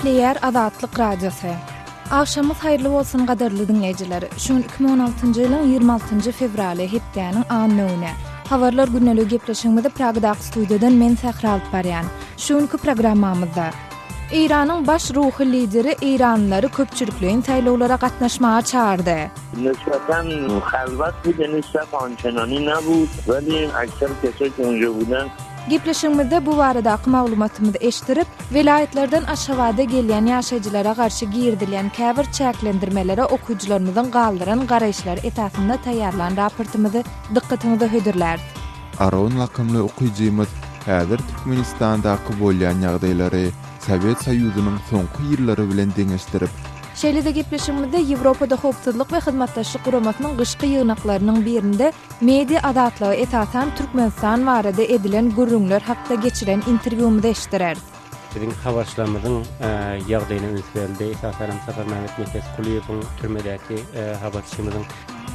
Nükleer Azatlyk Radiosu. Akşamyz hayrly bolsun gadarly dinleýijiler. Şuň 2016-njy ýylyň 26-njy fevraly hepdeniň anlygyny. Habarlar günnälik gepleşigimizde Pragdaky studiýadan men Sahra alyp barýan. Şuňky programmamyzda İran'ın baş ruhi lideri İranlıları köpçülüklerin saýlawlara gatnaşmaga çağırdı. Nisbeten halvat bir nisbet ançenani nebud, veli aksar kesler ki onca budan. Gepleşigimizde bu baradaky maglumatymyzy eşdirip, velayetlerden aşawada gelýän ýaşaýjylara garşy girdilýän käbir çäklendirmelere okuwçylarymyzyň galdyran garaýşlary esasynda taýýarlan raportymyzy dikkatinizi hödürler. Aron lakymly okuwjymyz häzir Türkmenistandaky bolýan ýagdaýlary Sovet Soýuzynyň soňky ýyllary bilen deňeşdirip, şeýle-de gepleşigimizde Ýewropada howpsuzlyk we hyzmatdaşlyk guramasynyň gyşky ýygnaklarynyň birinde media adatlygy esasan Türkmenistan barada edilen gurrunlar hakda geçiren interwýumy eşdirer. Bizim habarçylarymyzyň ýagdaýyna öňsüzde esasan Safar Mehmet Mekes Kuliýewiň türmedäki habarçymyzyň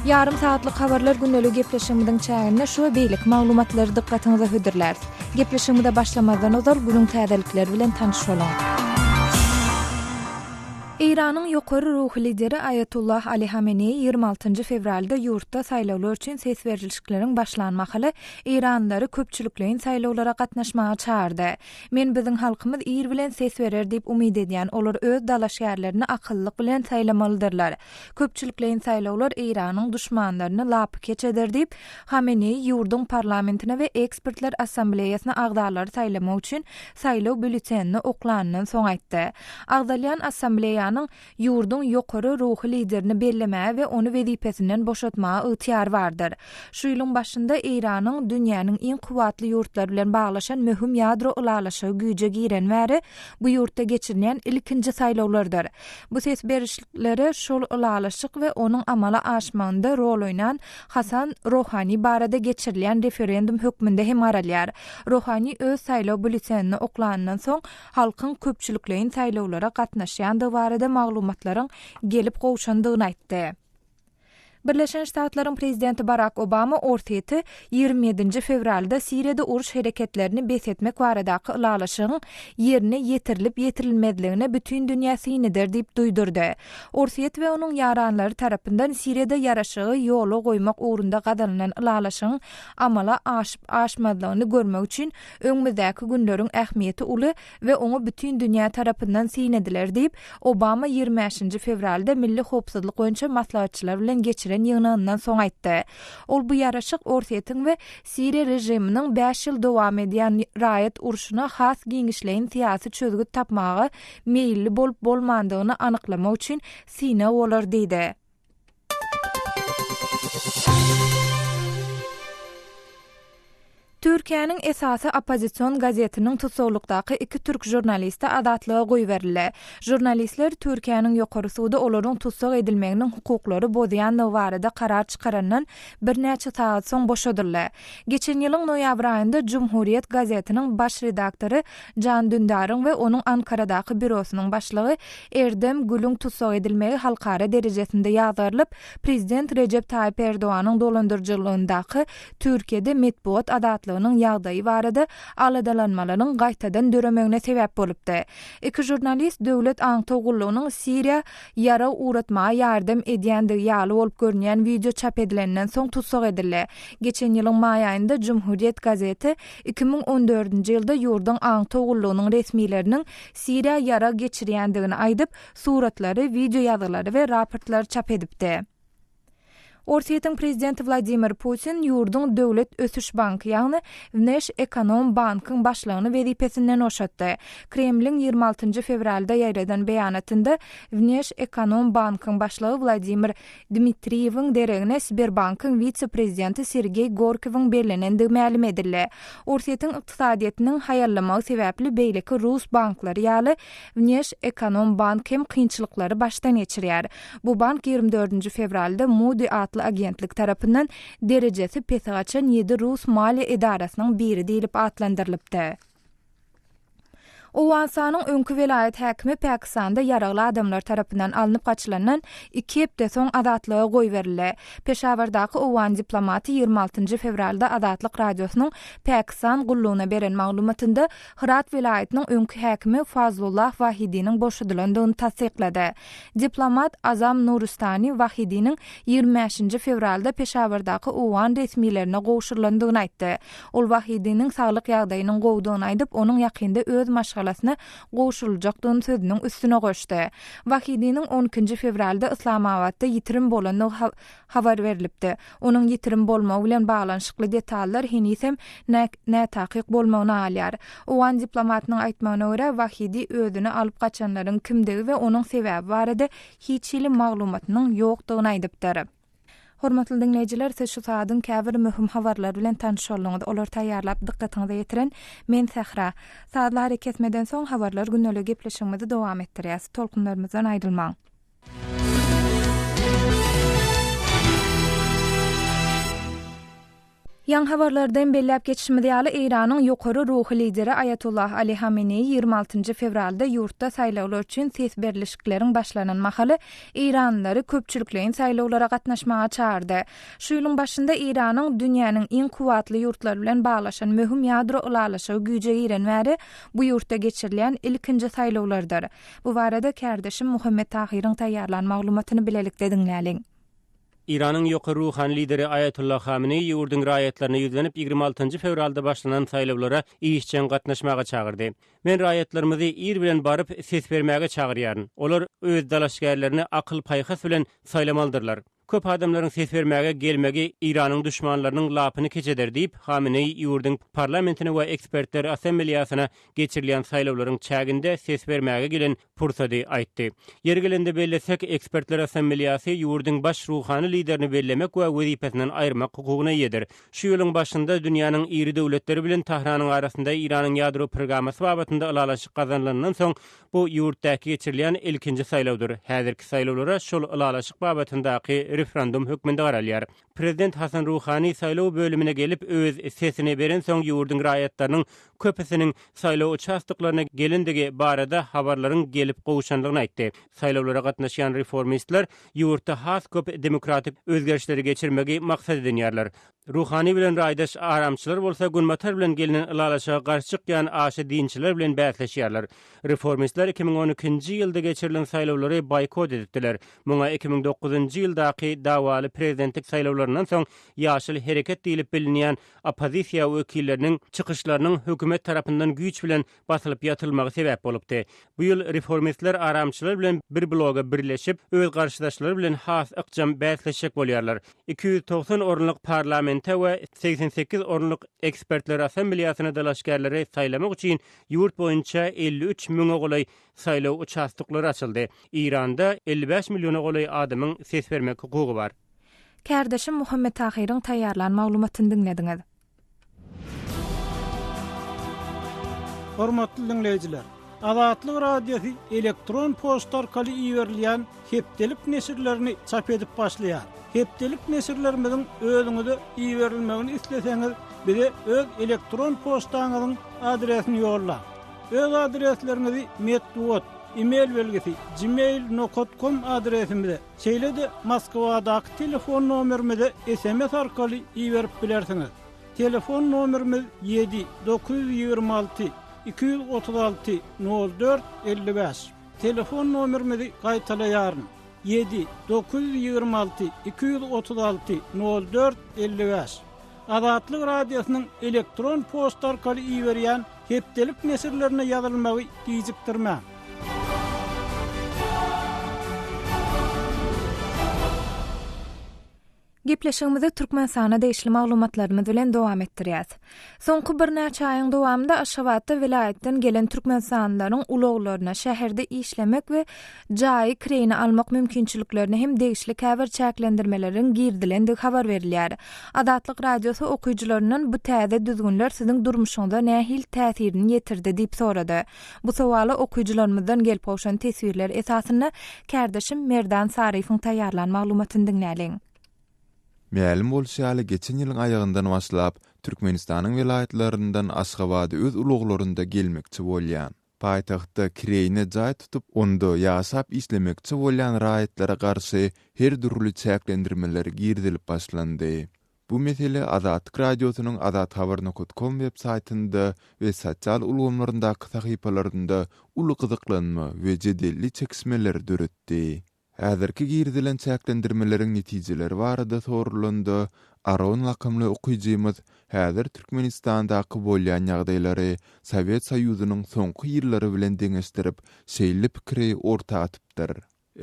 yarım saatlyk habarlar günnälik gepleşigimiziň çägine şu beýlik maglumatlary dikkatinizi hödürler. Gepleşigimizde başlamadan ozal günüň täzelikleri bilen tanışalım. İran'ın ýokary ruhy lideri Ayatullah Ali Hamenei 26-njy fevralda ýurtda saýlawlar üçin ses berilişikleriň başlanmagyly İranlary köpçülüklerin saýlawlara gatnaşmaga çağırdy. Men biziň halkymyz ýer bilen ses berer diýip umyd edýän olar öz dalaşýarlaryny akyllyk bilen saýlamalydylar. Köpçülüklerin saýlawlar İran'yň düşmanlaryny lapy keçeder diýip Hamenei ýurdun parlamentine we ekspertler assambleýasyna agdalary saýlamak üçin saýlaw bültenini oklanyndan soň aýtdy. Agdalyan assambleýa ýurdun ýokary ruhy liderini bellemäge we onu wezipesinden boşatmaga ýetir bardyr. Şu ýylyň başynda İranyň dünýäniň iň kuwatly ýurtlary bilen baglaşan möhüm ýadro ulalaşygy güýje giren bäri bu ýurtda geçirilen ilkinji saýlawlardyr. Bu ses berişleri şol ulalaşyk we onuň amala aşmagynda rol oýnan Hasan Rohani barada geçirilen referendum hökmünde hem aralýar. Rohani öz saýlaw bültenini oklanyndan soň halkyň köpçülüklerin saýlawlara gatnaşýandygy barada maglumatlaryň gelip gowşandygyny aýtdy. Birleşen Ştatlaryň prezidenti Barack Obama ortaýety 27-nji fevralda Siriýada uruş hereketlerini besetmek baradaky ulalaşygyň ýerine ýetirilip ýetirilmezligine bütün dünýä synydyr diýip duýdurdy. Ortaýet we onuň ýaranlary tarapyndan Siriýada ýaraşygy ýola goýmak ugrunda gazanlanan ulalaşygyň amala aşmazlygyny görmek üçin öňümüzdäki günleriň ähmiýeti uly we oňa bütün dünýä tarapyndan synydylar diýip Obama 25-nji fevralda milli howpsuzlyk boýunça maslahatçylar bilen ýygnanyndan soň aýtdy. Ol bu ýaraşyk ortaýetin we Siriýa rejiminiň 5 ýyl dowam edýän raýat uruşuna has giňişleýin syýasy çözgü tapmagy meýilli bolup bolmandygyny anyklamak üçin syna bolar diýdi. Türkiýanyň esasy opposision gazetiniň tutsawlykdaky 2 türk jurnalisti azatlyga goýberildi. Jurnalistler Türkiýanyň ýokary suwda olaryň tutsak edilmeginiň hukuklary bozýanlygy barada karar çykarandan bir näçe saat soň boşadyldy. Geçen ýylyň noýabr aýynda Cumhuriyet gazetiniň baş redaktory Can Dündaryň we onuň Ankaradaky bürosynyň başlygy Erdem Gülüň tutsak edilmegi halkara derejesinde ýazylyp, prezident Recep Tayyip Erdoğanyň dolandyrjylygyndaky Türkiýede medpuat azatlygynyň ýagdaýy barada aladalanmalaryň gaýtadan döremegine sebäp bolupdy. Iki jurnalist döwlet aňtogullygynyň Siriýa ýara uratmaga ýardam edýändigi ýaly bolup görünýän video çap edilenden soň tutsak edildi. Geçen ýylyň maý aýynda Cumhuriyet gazeti 2014-nji ýylda ýurdun aňtogullygynyň resmiýleriniň Siriýa ýara geçirýändigini aýdyp, suratlary, video ýazgylary we raportlary çap edipdi. Ortaýetiň prezidenti Vladimir Putin ýurdun döwlet ösüş banky ýagny Vnesh Ekonom bankyň başlygyny wezipesinden oşatdy. Kremlin 26-njy fevralda ýaýradan beýanatynda Vnesh Ekonom bankyň başlygy Vladimir Dmitriýewiň deregine Sberbankyň vitse-prezidenti Sergey Gorkiewiň bellenendigi ma'lum edildi. Ortaýetiň ykdysadyýatynyň haýarlamagy sebäpli beýleki Rus banklary ýaly Vnesh Ekonom bank hem kynçylyklary başdan geçirýär. Bu bank 24-nji fevralda Moody agentlik tarapyndan derejesi pesagaçan 7 Rus maliýe edarasynyň biri diýilip atlandyrylypdy. Owansanyň öňkü velayet häkimi Pakistanda yaragly adamlar tarapyndan alınıp gaçylanan 2 hepde soň azatlyga goýberildi. Peşawardaky Owan diplomaty 26 fevralda Azatlyk radiosynyň Pakistan gullugyna beren maglumatynda Herat welaýatynyň öňkü häkimi Fazlullah Wahidiniň boşadylandygyny tasdiklady. Diplomat Azam Nuristani Wahidiniň 25 fevralda Peşawardaky Owan resmilerine goşurylandygyny aýtdy. Ol Wahidiniň saglyk ýagdaýynyň gowdugyny aýdyp, onuň ýakynda öz maşgalasyna goşuljakdygyny sözüniň üstüne goşdy. Wahidiniň 12 fevralda Islamabadda ýitirim bolanyny habar berilipdi. Onuň ýitirim bolmagy bilen baglanyşykly detallar henisem nä takyk bolmagyny alýar. Owan diplomatynyň aýtmagyna görä, Wahidi özüni alyp gaçanlaryň kimdigi we onuň sebäbi barada hiç ilim maglumatynyň ýokdugyny aýdypdyr. Hormatly dinleýijiler, siz şu saatyň käbir möhüm habarlar bilen tanışýarlygyňyz olar taýýarlap dikkatiňizi ýetiren men Sahra. Saatlar hareketmeden soň habarlar günnelik gepleşigimizi dowam etdirýäs. Tolkunlarymyzdan aýdylmaň. Yan habarlardan bellep geçişimiz ýaly Iranyň ýokary ruhy lideri Ayatullah Ali Hamenei 26 fevralda ýurtda saýlawlar üçin ses berilişikleriň başlanan mahaly Iranlary köpçülikleýin saýlawlara gatnaşmaga çağırdy. Şu ýylyň başynda Iranyň dünýäniň iň kuwatly ýurtlary bilen baglaşan möhüm ýadro ulalaşygy güýje girenmäri bu ýurtda geçirilen ilkinji saýlawlardyr. Bu barada kardeşim Muhammed Tahiryň taýýarlan maglumatyny bilelikde dinläliň. İranın ýokary ruhan lideri Ayatullah Hamenei ýurdun raýatlaryna ýüzlenip 26 fevralda başlanan saýlawlara işçen gatnaşmaga çağırdy. Men raýatlarymyzy ir bilen baryp ses bermäge çağırýaryn. Olar öz dalaşgärlerini akyl paýhas bilen saýlamaldyrlar. Köp adamlaryň ses bermäge gelmegi Iranyň düşmanlarynyň lapyny keçeder diýip Hamenei ýurdun parlamentine we ekspertler assembleýasyna geçirilen saýlawlaryň çäginde ses bermäge gelen pursady aýtdy. Ýergelende bellesek ekspertler assembleýasy ýurdun baş ruhany liderini bellemek we wezipesinden aýyrmak hukugyna ýedir. Şu ýylyň başynda dünýäniň iri döwletleri bilen Tahranyň arasynda Iranyň ýadro programmasy babatynda ylalaşyk gazanlanandan soň bu ýurtdaky geçirilen ilkinji saýlawdyr. Häzirki saýlawlara şol ylalaşyk babatyndaky referendum hökmünde garalýar. Prezident Hasan Ruhani saýlaw bölümine gelip öz sesini beren soň ýurdun raýatlarynyň köpüsiniň saýlaw uçastyklaryna gelendigi barada habarlaryň gelip gowşanlygyny aýtdy. Saýlawlara gatnaşan reformistler ýurtda has köp demokratik özgerişleri geçirmegi maksat edinýärler. Ruhani bilen raýdaş aramçylar bolsa günmatar bilen gelinen ylalaşyga garşy çykýan aşy dinçiler bilen bäsleşýärler. Reformistler 2012-nji ýylda geçirilen saýlawlary boykot edipdiler. Muňa 2009-njy ýyldaky dawaly prezidentlik saýlawlaryndan soň ýaşyl hereket diýilip bilinýän opozisiýa wekilleriniň çykyşlarynyň hökümet tarapyndan güýç bilen basylyp ýatylmagy sebäp bolupdy. Bu ýyl reformistler aramçylar bilen bir bloga birleşip öz garşydaşlary bilen has ykjam bäsleşek bolýarlar. 290 orunlyk parlamenta we 88 orunlyk ekspertler assembleýasyna dalaşgärleri saýlamak üçin ýurt boýunça 53 miňe golay saýlaw uçastyklary açyldy. Iranda 55 milyona golay adamyň ses bermek hukugy bar. Kardeşim Muhammed Tahiryň taýýarlan maglumatyny dinlediňiz. Hormatly dinleýijiler, Azatlyk radiosu elektron poçta arkaly iýerilýän hepdelik nesirlerini çap edip başlaýar. Hepdelik nesirlerimizin özüňize iýerilmegini isleseňiz, bize öz elektron poçtaňyzyň adresini ýolla. Öz adreslerinizi metduat, e-mail belgisi gmail.com adresimize, şeýle-de Moskwadaky telefon nomerimize SMS arkaly iýerip bilersiňiz. Telefon nomerimiz 7 926 236 04 55. Telefon nomerimizi gaýtalaýaryn. 7 926 236 04 55. Azatlyk radiosynyň elektron poçta arkaly iýerýän hepdelik nesirlerine ýazylmagy diýjikdirmä. Gepleşigimizi Türkmenistana değişli maglumatlarymyz bilen dowam etdirýäs. Soňky bir näçe aýyň dowamında Aşgabatda vilayetden gelen Türkmenistanlaryň ulaglaryna şäherde işlemek we jaý kreni almak mümkinçiliklerini hem değişli käbir çäklendirmeleriň girdilendig habar berilýär. Azatlyk radiosu okuyjylarynyň bu täze düzgünler siziň durmuşyňyza nähil täsirini ýetirdi diýip sorady. Bu sowaly okuyjylarymyzdan gelip owşan teswirler esasyna kardeşim Merdan Sarifiň taýýarlan maglumatyny dinläliň. Mälim bolşaly geçen ýylyň aýagyndan başlap Türkmenistanyň vilayatlarinden Aşgabatda öz uluglarynda gelmekçi bolýan. Paýtagtda kireyine jaý tutup onda ýasap islemekçi bolýan raýatlara garşy her türlü çäklendirmeler girdilip başlandy. Bu mesele Azatlyk radiosynyň azathabar.com web saytynda we sosial ulgamlaryndaky sahypalarynda uly gyzyklanma we jedelli çekişmeler döretdi. Häzirki girdilen çäklendirmeleriň netijeleri barada sorulandy. Aron lakamly okuyjymyz häzir Türkmenistandaky bolýan ýagdaýlary Sowet Soýuzynyň soňky ýyllary bilen deňeşdirip, şeýle pikiri orta atypdyr.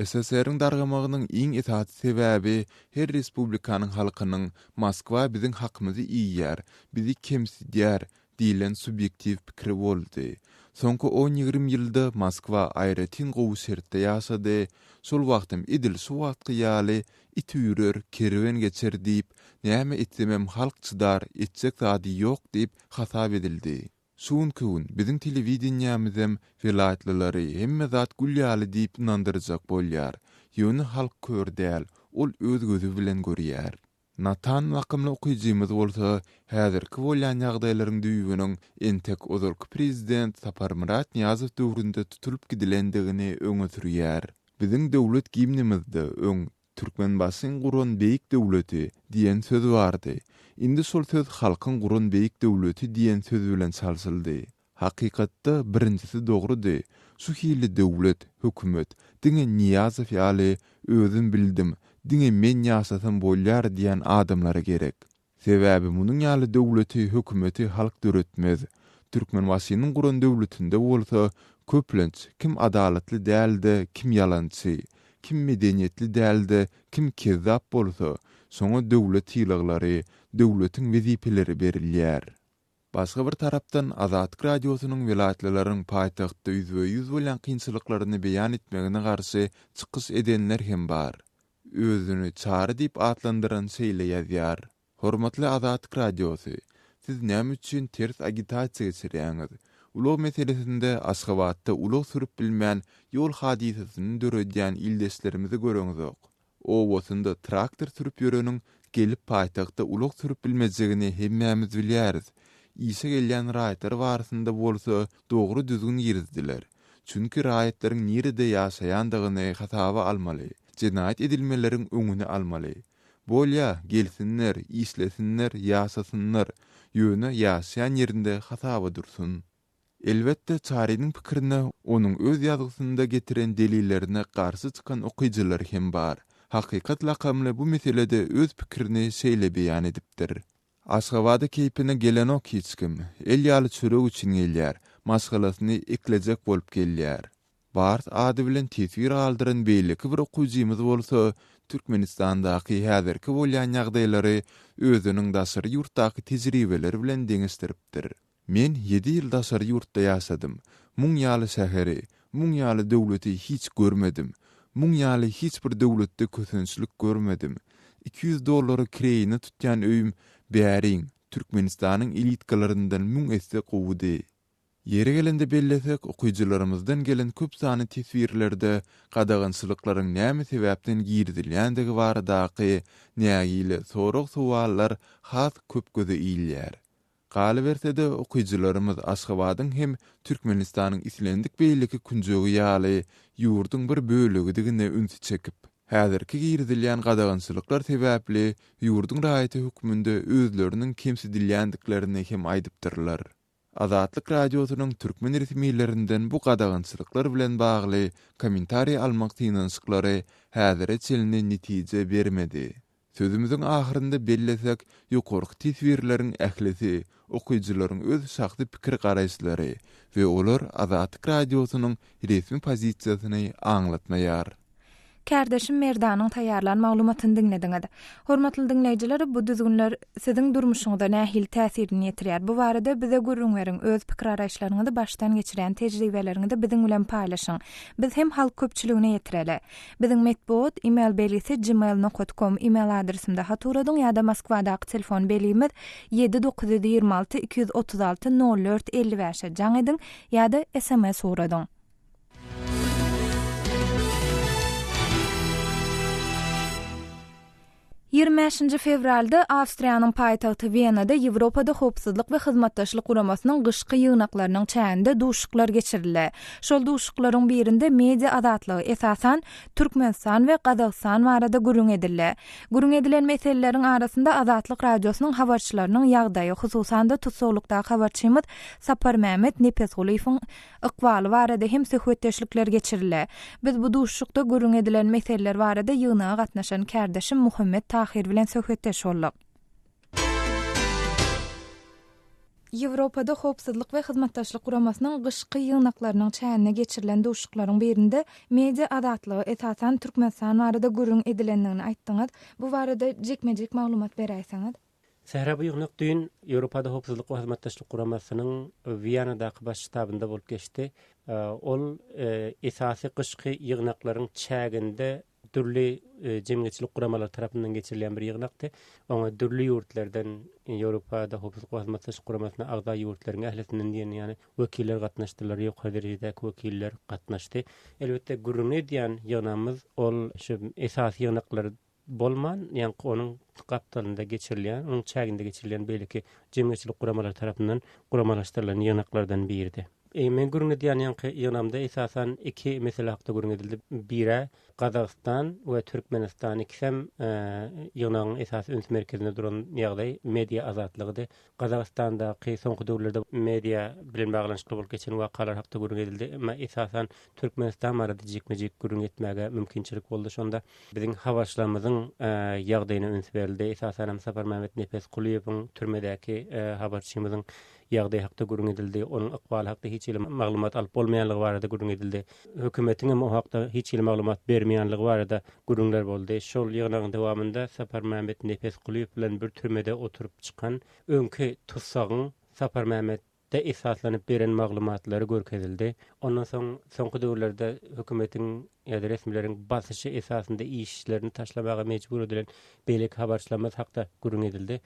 SSR-iň dargamagynyň iň esasy sebäbi her respublikanyň halkynyň Moskwa biziň hakymyzy iýýär, bizi kemsidýär diýilen subyektiw pikiri boldy. Soňky 10-20 ýylda Moskwa aýratin gowy şertde ýaşady. Şol wagtym idil şu wagtky ýaly itüýrer, kerwen geçer diýip, näme etsemem halk çydar, etjek zady ýok diýip hasap edildi. Şuň gün biziň telewidenýamyzym vilayatlary hemme zat gülýaly diýip inandyrjak bolýar. Ýöne halk kör däl, ol öz gözü bilen görýär. Natan lakymly okuyjymyz bolsa, häzirki bolýan ýagdaýlaryň düýbüniň entek ozalky prezident Sapar Murat Niyazow döwründe tutulup gidilendigini öňe sürýär. Biziň döwlet gimnimizde öň Türkmenbasyň guran beýik döwleti diýen söz bardy. Indi şol söz halkyň guran beýik döwleti diýen söz bilen çalsyldy. Hakykatda birincisi dogrudy. Şu hili döwlet, hökümet, diňe Niyazow ýaly özüm bildim, diňe men ýasasam bolýar diýen adamlara gerek. Sebäbi munyň ýaly döwleti, hökümeti halk döretmez. Türkmenbasynyň guran döwletinde bolsa, köplenç kim adalatly däldi, kim ýalançy, kim medeniýetli däldi, kim kezzap bolsa, soňa döwlet ýylyklary, döwletiň wezipeleri berilýär. Başga bir tarapdan Azatlyk radiosynyň vilayatlaryň paýtagtda yüz bolýan kynçylyklaryny beýan etmegine garşy çykyş edenler hem bar. Özüni çary diýip atlandyran şeýle ýazýar. Hormatly Azatlyk radiosy, siz näme üçin ters agitasiýa geçirýäňiz? Ulug meselesinde Aşgabatda ulug sürüp bilmän ýol hadisasyny döredýän ildeşlerimizi göreňizok. O wosunda traktor sürüp ýöreniň gelip paýtagtda ulug sürüp bilmejegini hemmämiz bilýäris. İse gelýän raýatlar barasynda bolsa dogry düzgün ýerizdiler. Çünki raýatlaryň nerede ýaşaýandygyny hasaba almaly, jinayet edilmeleriň öňüne almaly. Bolýa gelsinler, işlesinler, ýaşasynlar, ýöne ýaşaýan ýerinde hasaba dursun. Elbetde çarynyň pikirine onuň öz ýazgysynda getiren delillerine garşy çykan okuyjylar hem bar. Hakykat lakamly bu meselede öz pikirini şeýle beýan edipdir. Aşgabada keypine gelen ok hiç kim, el ýaly çörek üçin gelýär, maşgalasyny eklejek bolup gelýär. Bars ady bilen tesir aldyran beýleki bir okuyjymyz bolsa, Türkmenistandaky häzirki bolýan ýagdaýlary özüniň daşary ýurtdaky tejribeleri bilen deňeşdiripdir. Men 7 ýyl daşary ýurtda ýaşadym. Muň ýaly şäheri, muň ýaly döwleti hiç görmedim. Muň ýaly hiç bir döwletde kösünçlik görmedim. $200 kireyini tutýan öýüm bäriň Türkmenistanyň elitkalaryndan muň esse gowdy. Yeri gelende bellesek, okuyjylarymyzdan gelen köp sany tesvirlerde gadagançylyklaryň näme sebäpden girdilýändigi baradaky nägili sorag suwallar has köp göze iýilýär. Galy bersede okuyjylarymyz Aşgabatyň hem Türkmenistanyň islendik beýleki künjegi ýaly ýurduň bir bölegi ünsü çekip, häzirki girdilýän gadagançylyklar sebäpli ýurduň raýaty hökmünde özleriniň kemsidilýändiklerini hem aýdypdyrlar. Azatlyk radiosynyň türkmen resmiýetlerinden bu gadagançylyklar bilen bagly kommentariýa almak tynançyklary häzire çelini netije bermedi. Sözümüzün ahyrynda bellesek, ýokarky tesvirleriň ählisi, okuyjylaryň öz şahsy pikir garaýşlary we olar Azatlyk radiosynyň resmi pozisiýasyny aňlatmaýar. Kärdeşim Merdanyň taýýarlan maglumatyny dinlediňiz. Hormatly dinleýijiler, bu düzgünler siziň durmuşyňyza nähil täsirini ýetirýär. Bu barada bize görüňleriň öz pikir araýşlaryňyzy başdan geçiren tejribeleriňizi biziň bilen paýlaşyň. Biz hem halk köpçüligine ýetireli. Biziň metbuat email belisi gmail.com email adresimde haturadyň ýa-da Moskwadaky telefon belimiz 7926 236 04 55 jaň ediň ýa-da SMS soradyň. 25 fevralda Awstriýanyň paýtagty Wienada Ýewropada howpsuzlyk we hyzmatdaşlyk guramasynyn gyşky ýygnaklarynyň çäğinde duşuklar geçirildi. Şol duşuklaryň birinde media azatlygy esasan Türkmenistan we Gazagystan barada gürüň edildi. Gürüň edilen meseleleriň arasynda Azatlyk radiosynyň habarçylarynyň ýagdaýy, hususan da tutsawlykda habarçymyz Sapar Mehmet Nepesguliýewiň ykbaly barada hem söhbetdeşlikler geçirildi. Biz bu duşukda gürüň edilen meseleler barada ýygnaga gatnaşan kärdeşim Muhammed Tahir bilen söhbetdeş boldyk. Ýewropada howpsuzlyk we hyzmatdaşlyk guramasynyň gyşky ýygnaklarynyň çäğine geçirilen duşuklaryň birinde media azatlygy esasan Türkmenistan barada gürüň edilendigini aýtdyňyz. Bu barada jekmejek maglumat berýärsiňiz. Sehra bu ýygnak düýün Ýewropada howpsuzlyk we hyzmatdaşlyk guramasynyň Wienadaky baş ştabynda bolup geçdi. Ol esasy gyşky ýygnaklaryň çäğinde dürli cemiyetçilik kuramalar tarafından geçirilen bir ýygnakdy. Oňa dürli ýurtlardan Ýewropada howpsuzlyk we hyzmatdaşlyk kuramasyna agda ýurtlaryň ählisinden diýen, ýani wekiller gatnaşdylar, ýokary derejedäki wekiller gatnaşdy. Elbetde gürüň edýän ýygnamyz ol şu esasy ýygnaklar bolman, ýani onuň gaptalynda geçirilen, onuň çäginde geçirilen beýleki cemiyetçilik kuramalar tarapyndan kuramalaşdyrylan ýygnaklardan biridir. Men gürüň edýän ýygnamda esasan iki mesele hakda gürüň edildi. Biri Gazagystan we Türkmenistan ikisem ýygnagyň esasy öňsü merkezinde duran ýagdaý media azatlygydy. Gazagystanda soňky döwürlerde media bilen baglanşykly bolup geçen wakalar hakda gürüň edildi. Ama esasan Türkmenistan barada jekmejek gürüň etmäge mümkinçilik boldy. Şonda biziň habarçylarymyzyň ýagdaýyna öňsü berildi. Esasan Sapar Mehmet Nepesguliýewiň türmedäki habarçymyzyň ýagdaý hakda gürüň edildi. Onuň ykbaly hakda hiç ýyly maglumat alyp bolmaýanlygy barada gürüň edildi. Hökümetiň hem o hakda hiç ýyly maglumat bermeýänligi barada gürüňler boldy. Şol ýygnagyň dowamında Sapar Mehmet Nepesguliýew bilen bir türmede oturup çykan öňki tutsagyň Sapar Mehmetde esaslanyp beren maglumatlary görkezildi. Ondan soň soňky döwürlerde hökümetiň ýa-da resmiýetlerin basyşy esasynda işlerini taşlamaga mejbur edilen beýleki habarçylarymyz hakda gürüň edildi.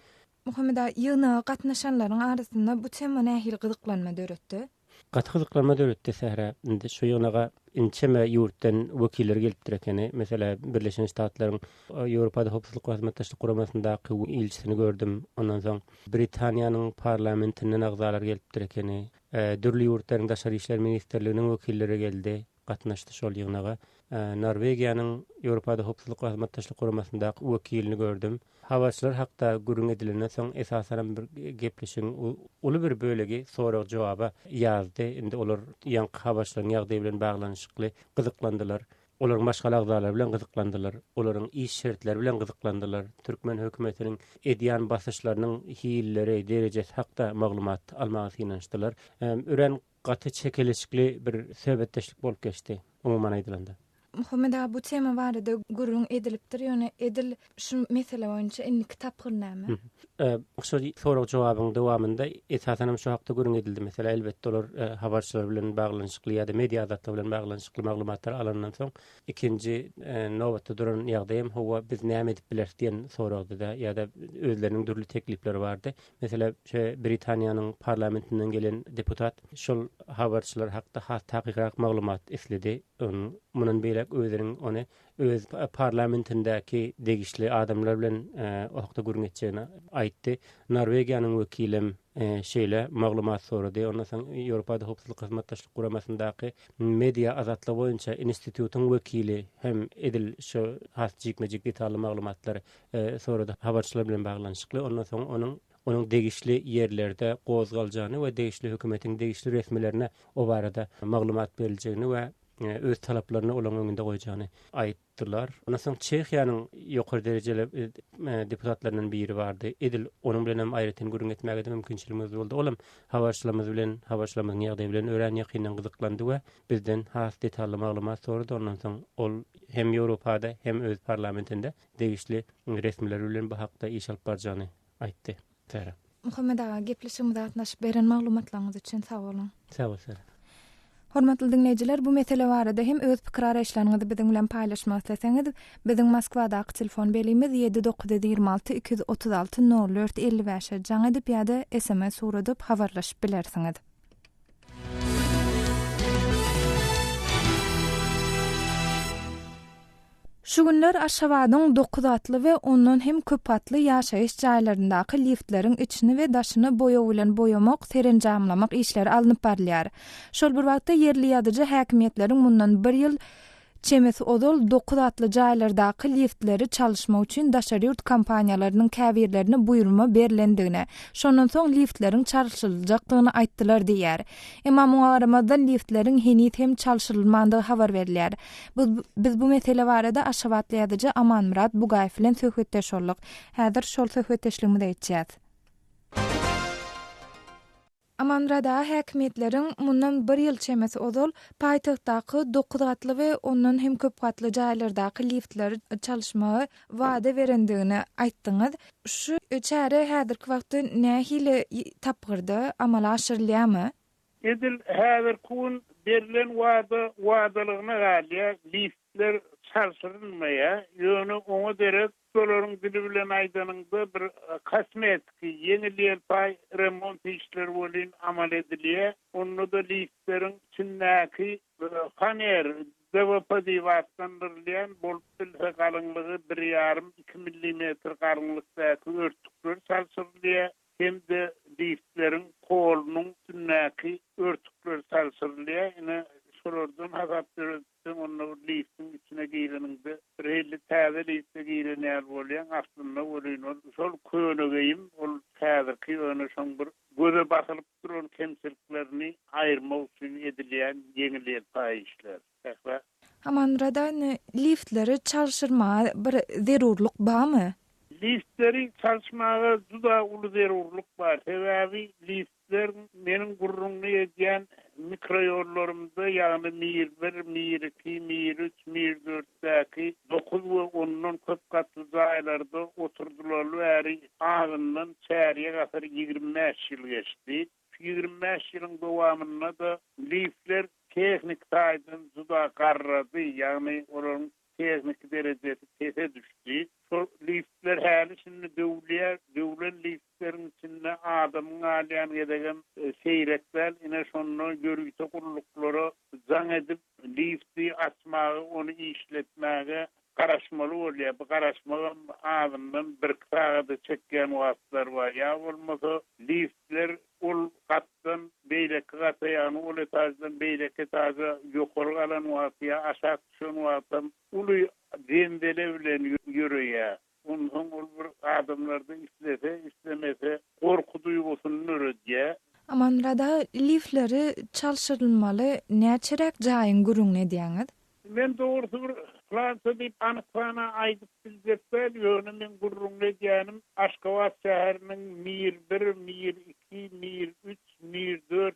Muhammed ýygnaga gatnaşanlaryň arasynda bu tema nähili gyzyklanma döretdi? Gyzyklanma döretdi Sehra. Indi şu ýygnaga inçeme ýurtdan wekiller gelipdir ekeni. Mesela Birleşen Ştatlaryň Ýewropada howpsuzlyk we hyzmatdaşlyk guramasyndaky ilçisini gördüm. Ondan soň Britaniýanyň parlamentinden agzalar gelipdir ekeni. Dürli ýurtlaryň daşary işler ministrliginiň wekilleri geldi, gatnaşdy şol ýygnaga. Norwegiýanyň Ýewropada howpsuzlyk we hyzmatdaşlyk guramasyndaky wekilini gördüm. Habarçylar hakda gürüň edilenden soň esasen bir gepleşiň uly bir bölegi sorak jogaba ýazdy. Indi olar ýanky habarçylaryň ýagdaýy bilen baglanşykly gyzyklandylar. Olaryň başga agzalary bilen gyzyklandylar. Olaryň iş şertleri bilen gyzyklandylar. Türkmen hökümetiniň edýän basyşlarynyň hilleri, derejesi hakda maglumat almagy synançdylar. Ören gaty çekilişikli bir söhbetdeşlik bolup geçdi. Umuman aýdylanda. Muhammed bu tema barada gürüň edilipdir, ýöne edil şu mesele boýunça indi kitap gyrnamy. Şu sorak jogabyň dowamında esasen şu hakda gürüň edildi. Mesela elbetde olar habarçylar bilen baglanşykly ýa-da media azatlygy bilen baglanşykly maglumatlar alandan soň ikinji nowatda duran ýagdaýym howa biz näme edip bileris diýen sorakdy da ýa-da özleriniň türlü teklipleri bardy. Mesela şu Britaniýanyň parlamentinden gelen deputat şol habarçylar hakda has takyrak maglumat isledi. Munun beýle özleriniň ony öz parlamentindäki degişli adamlar bilen o hakda gürüň etjegini aýtdy. Norwegiýanyň wekilim şeýle maglumat sorady. Ondan soň Ýewropada howpsuzlyk we hyzmatdaşlyk guramasyndaky media azatlygy boýunça institutyň wekili hem edil şu has jekmejek detally maglumatlary sorady. Habarçylar bilen baglanşykly. Ondan soň onun degişli ýerlerde gozgaljany we degişli hökümetiň degişli resmilerine o barada maglumat berilýäni we öz talaplaryny olaň öňünde goýjany aýtdylar. Ondan soň Çehiýanyň ýokary derejeli deputatlarynyň biri bardy. Edil onuň bilen hem aýratyn gürüň etmäge de mümkinçiligimiz boldy. Olam habarçylarymyň ýagdaýy bilen ören ýakyndan gyzyklandy we bizden has detally maglumat sorady. Ondan soň ol hem Ýewropada hem öz parlamentinde degişli resmiler bilen bu hakda iş alyp barjany aýtdy. Muhammed gepleşigimize gatnaşyp beren maglumatlaryňyz üçin sag bolun. Sag bol. Hormatly dinleýijiler, bu mesele barada hem öz pikir araýşlaryňyzy biziň bilen paýlaşmak isteseňiz, biziň Moskwadaky telefon belimiz 7926 236 04 55 jaň edip ýa-da SMS suradyp habarlaşyp bilersiňiz. Şu günler Aşgabatyň 9 atly we ondan hem köp atly ýaşaýyş jaýlaryndaky liftleriň içini we daşyny boýaw bilen boýamak, serenjamlamak işleri alınıp barylýar. Şol bir wagtda yerli ýadyjy häkimetleriň mundan 1 ýyl çemesi odol 9 atly jaýlardaky liftleri çalışmak üçin daşary ýurt kompaniýalarynyň käbirlerine buýrulma berilendigine, şondan soň liftleriň çalışyljakdygyny aýtdylar diýär. Emma muňaramada liftleriň henüz hem çalışylmandygy habar berilýär. Biz bu mesele barada Aşgabatly ýadyjy Amanmurat Bugaýew bilen söhbetdeş boldyk. Häzir şol söhbetdeşligimizi etjäs. Amanrada häkimetleriň mundan 1 ýyl çemesi odol paýtagtdaky 9 atly we ondan hem köp atly jaýlardaky liftler çalışmagy wada berendigini aýtdyňyz. Şu çäre häzirki wagtda nähili tapgyrdy, amala aşyrylýarmy? Edil häzir kun berilen wadalygyna galýa liftler çalışylmaýa, ýöne oňa derek şolaryň dili bilen aýdanynda bir kosmetik ýeňilýär paý remont işleri bolýan amal edilýär. Onda da liftleriň içindäki faner DWP diýipdyrylýan bolup bilse galynlygy 1,5-2 mm galynlykdaky örtükler çalışylýar. Hem de liftleriň kolunyň içindäki örtükler çalışylýar. Ine şolardan hasap berýän onu liftin içine giýleninde bir täze lifte giýlenýär bolýan aslynda bolýan şol könegeyim ol täzeki öňe şoň bir göze basylyp duran kemçiliklerini aýyrmak üçin edilýän ýeňilýär paýyşlar. Amanrada liftleri çalışyrma bir zerurluk barmy? Liftleri çalışmaga juda uly zerurluk bar. Sebäbi liftler meniň gurrumny edýän mikroýollarymda, ýagny mir 1, mir 2, mir 3, mir 4-däki 9 we ondan köp gatly jaýlarda oturdular we agyndan çäriye gasar 25 ýyl geçdi. 25 ýylyň dowamynda da liftler tehnik taýdan juda garrady, ýagny olaryň tehnik derejesi tese düşdi. Şol liftler häli şimdi döwlen liftlerin içinde adamyň alýan edegen seyrekler ine şonu görüýte guruluklara jaň edip lifti açmagy, onu işletmäge garaşmaly bolýar. Bu garaşmaga adamdan bir sagada çekýän wagtlar bar. Ýa bolmasa liftler ol gatdan beýleki gataýany ol etajdan beýleki etaja ýokary galan wagtya aşağı düşen wagtdan uly dendele bilen ýörýär. Ondan ol bir adamlarda islemese gorku duýgusyny öredýär. Amanrada liftleri çalışyrylmaly, näçerek jaýyň gurulny diýäňiz? Men doğrusu bir plansa diýip anyklana aýdyp bildirler, ýöne men gurrumly diýenim Aşgabat şäheriniň mir 1, mir 2, mir 3, mir 4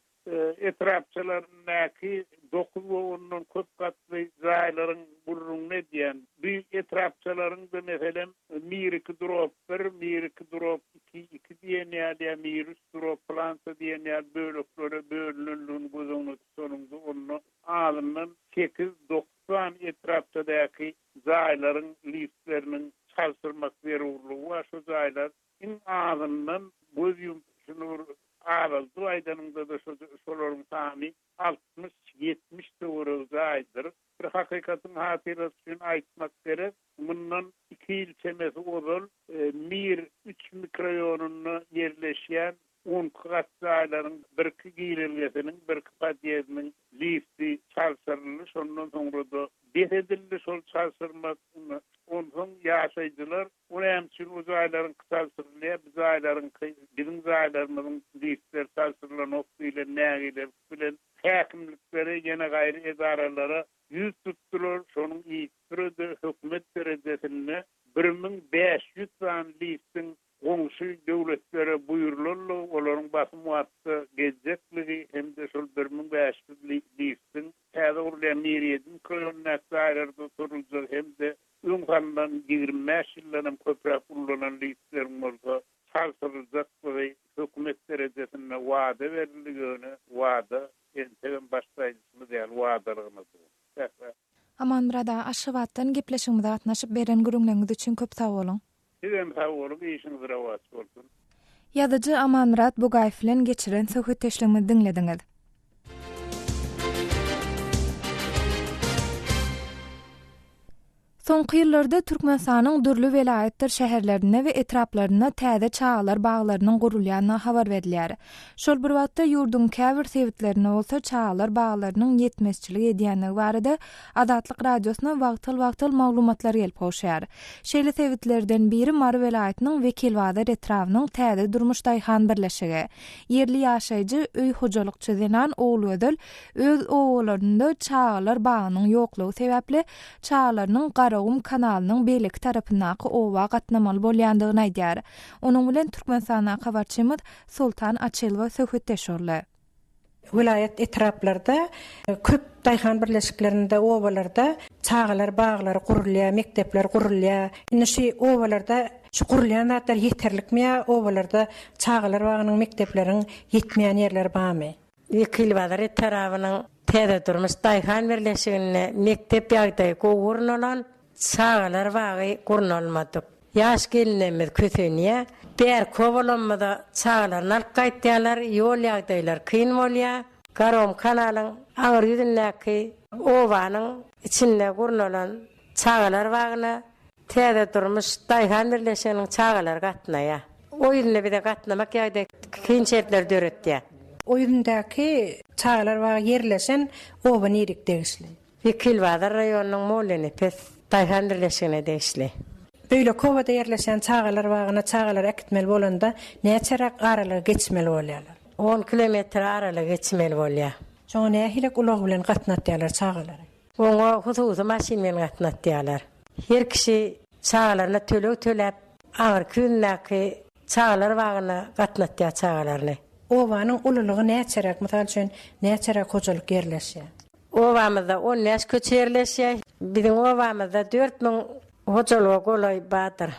etrapçylarynyňky 9 we ondan köp gatly jaýlaryň gurrumly diýen bir etrapçylaryň da meselem mir 2 drop 1, mir 2 drop 2 diýen ýa mir 3 drop plansa diýen ýa bölüklere bölünýän gözüňi tutulýar, onu alymdan 8-90 etrapçydaky jaýlaryň liftleriniň çalışyrmak zerurlugy we şu jaýlar in agyndan gözüm şunu ağırdı aydanında da şolaryň sany 60-70 döwre jaýdyr. Bir hakykatyn hatyrasy üçin aýtmak gerek. Mundan 2 ýyl çemesi odol mir 3 mikroýonuny yerleşýän 10 kat jaýlaryň birki giýrilýetiniň birki padýeziniň lifti çalışyrylyş, ondan soňra da beredildi şol çalışyrmasyny ondan ýaşaýdylar. Onu hem üçin o jaýlaryň kısaltyrylýar, biz jaýlaryň bizim jaýlarymyzyň liftler çalışyrylan okdylar nägiler bilen häkimliklere ýene gaýry edaralara ýüz tutdular. Şonuň ýitdirdi hökümet derejesinde 1500 tan liftin goňşy döwletlere buýrulýar, olaryň basym wagtda gezjekligi hem de şol 1500 liftin täze urlan miriyedin köýünde saýrarda turuljak hem de öňkandan 25 ýyldan köprek ullanan liftler bolsa çalışyryljak we hökümet derejesinde wada berilýäni wada enten başlaýjymy diýär wadalygymyz. Amanrada Aşgabatdan gepleşigimize gatnaşyp beren gurulmagyňyz üçin köp sag bolun. Sizem sag bolup işiniz rawat bolsun. Ýazyjy Amanmurat Bugaýew bilen geçiren söhbetdeşligimizi dinlediňiz. Soňky ýyllarda Türkmenistanyň dürli velayetler şäherlerine we etraplaryna täze çağlar baglarynyň gurulýanyna habar berilýär. Şol bir wagtda ýurdun käbir sebitlerine bolsa çağlar baglarynyň ýetmezçilik edýänligi barada Adatlyk radiosyna wagtyl maglumatlar gelip goşýar. Şeýle sebitlerden biri Mar velayetiniň Wekilwada etrawynyň täze durmuş daýhan birleşigi. Yerli ýaşaýjy öý hojalykçy denan ogly ödül öz owallarynda çağlar bagynyň ýoklugy sebäpli çağlarynyň Garawum kanalynyň beýleki tarapyndaky owa gatnamaly bolýandygyny aýdýar. Onuň bilen Türkmenistana habarçymyz Sultan Açylova söhbetdeşýärler. Vilayet etraplarda köp daýhan birleşiklerinde owalarda çağlar baglary gurulýar, mektepler gurulýar. Indi şu owalarda şu gurulýan zatlar ýeterlikmi? Owalarda çağlar bagynyň mektepleriň ýetmeýän ýerler barmy? Wekilwada tarawynyň täze durmuş daýhan birleşigine mektep ýagdaýy gowurnalan çağlar bagy gurnalmadyk. Ýaş gelinimiz kötünýä. Bir kovalanmada çağlarını alıp gaýtýarlar, ýol ýagdaýlar kyn bolýar. Garawum kanalyň agyr ýüzündäki owanyň içinde gurnalan çağlar bagyna täze durmuş daýhan birleşiginiň çağlar gatnaýar. O ýerine bir de gatnamak ýagdaý kynçelikler döretýär. O ýerindäki çağlar bagy yerleşen owa nirik degisli. Wekilwada raýonynyň molyny pes daýhan birleşigine degisli. Böyle kovada yerleşen çağlar bagyna çağlar ekitmeli bolanda näçe aralyk geçmeli bolýarlar? 10 kilometr aralyk geçmeli bolýar. Şoňa nähilek ulag bilen gatnatýarlar çağlary. Oňa hususy maşin bilen gatnatýarlar. Her kişi çağlaryna töläp agyr kündäki çağlar bagyna gatnatýar çağlaryny. Owanyň ululygy näçe mysal üçin näçe hojalyk yerleşýär? Owamyzda 10 näs köçerleşýär. Biziň owamyzda 4000 hojalyk golay batyr.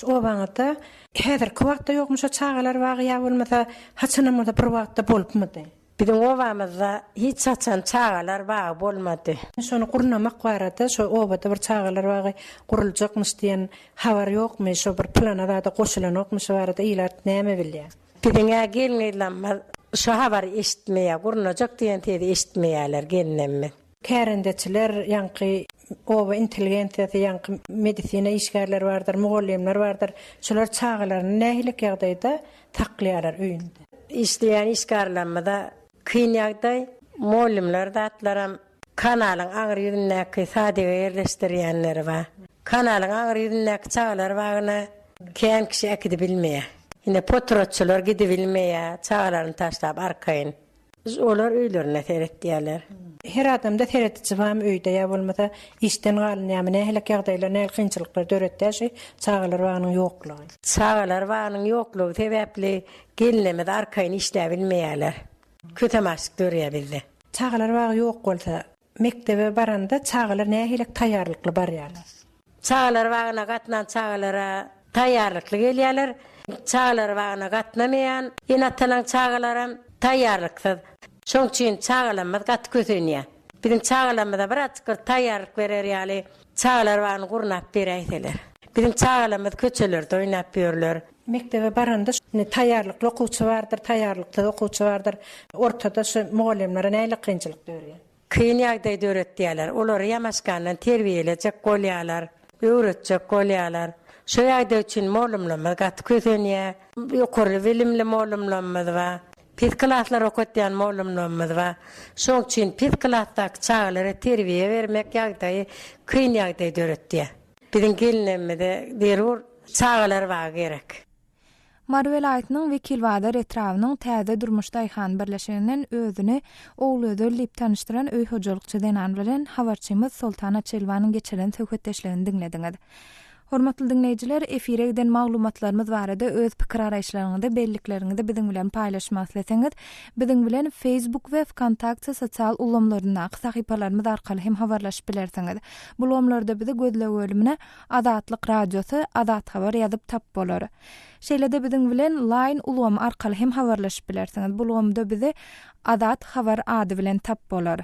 Owaňda häzir kwagtda ýokmuşa çağlar bagy ýa bolmasa haçanamda bir wagtda bolupmydy? Biziň owamyzda hiç haçan çağlar bagy bolmady. Şonu gurnamak barada şu owada bir çağlar bagy guruljakmyş diýen habar ýokmy? Şu bir plana da goşulan ýokmyş barada ýylar näme bilýär? Biziňe gelmeýärler, şu habar eşitmeýär, gurnajak diýen täze eşitmeýärler gelinemme. Kärendeçiler ýanky owa intelligensiýasy ýanky medisina işgärler bardyr, mugallimler bardyr. Şolar çağlaryny nähilek ýagdaýda taklýarlar öýünde. İşleýän işgärlenmede kyn ýagdaý, mugallimler da atlaram kanalyň agyr ýüzündäki sadyga ýerleşdirýänleri bar. Kanalyň agyr ýüzündäki çağlar bagyna kän kişi ekidi bilmeýär. Ine potrotçular gidi bilmeýär, çağlaryny taşlap arkaýyn. Olar öýlerine seretdiýärler. Her adamda seretçi barmy öýde ýa bolmasa işden galyn ýa nähilek ýagdaýlar, nähil kynçylyklar döretdäşi çağlar bagynyň ýoklugy. Çağlar bagynyň ýoklugy sebäpli gelinimiz arkaýyn işläp bilmeýärler. Kötemaşyk dörýär bizde. Çağlar bagy ýok bolsa mektebe baranda çağlar nähilek taýýarlykly barýarlar. Çağlar bagyna gatnan çağlara taýýarlykly gelýärler. Çağlar bagyna gatnamaýan ýene çağlaram taýýarlyksyz. Şoň üçin çağlanmaz gat kötünýär. Bizim çağlanmada birazcık taýýarlyk berer ýaly çağlar bagyny gurnap bereýseler. Bizim çağlanmaz köçelerde oýnap ýörler. Mektebe baranda taýýarlykly okuwçy bardyr, taýýarlykly okuwçy bardyr. Ortada şu mugallimlere näle kynçylyk dörýär? Kyn ýagdaý döretdiýärler. Olar ýamaşkandan terbiýelejek bolýarlar, öwretjek bolýarlar. Şu ýagdaý üçin mugallimler gat kötünýär. Ýokary bilimli mugallimler bar. Pis klaslar okutýan mugallimler bar. Şoň üçin pis klasdaky çağlara terbiýe bermek ýagdaý kyn ýagdaý döretdiýär. Biziň gelinimizde derur çağlar bar gerek. Mar welaýatynyň Wekilwada etrawynyň täze durmuş daýhan birleşiginden özüni ogly ödüllip tanıştyran öý hojalykçy denan bilen habarçymyz Sultan Açylowanyň geçiren söhbetdeşligini diňlediňiz. Hormatly dinleýijiler, efire giden maglumatlarymyz barada öz pikir araýşlaryňyzda bellikleriniňi biziň bilen paýlaşmak isleseniz, biziň bilen Facebook we Kontakty sosial ulamlarynda sahypalarymyz arkaly hem habarlaşyp bilersiňiz. Bu ulamlarda bizi gözle bölümine Adatlyk radiosy Adat habar ýazyp tap bolar. Şeýlede biziň bilen line ulam arkaly hem habarlaşyp bilersiňiz. Bu ulamda bizi Adat habar ady bilen tap bolar.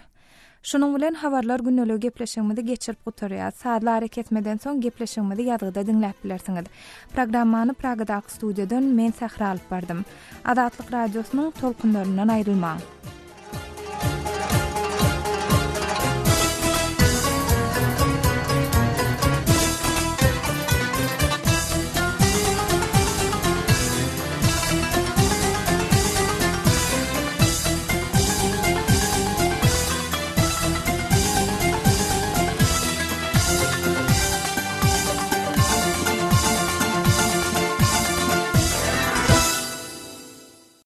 Şunun bilen habarlar günnelik gepleşigimizi geçirip gutarýar. Saatlar hareket etmeden soň gepleşigimizi ýazgyda dinläp bilersiňiz. Programmany Pragadaky studiýadan men Sahra alyp bardym. Adatlyk radiosynyň tolkunlaryndan aýrylmaň.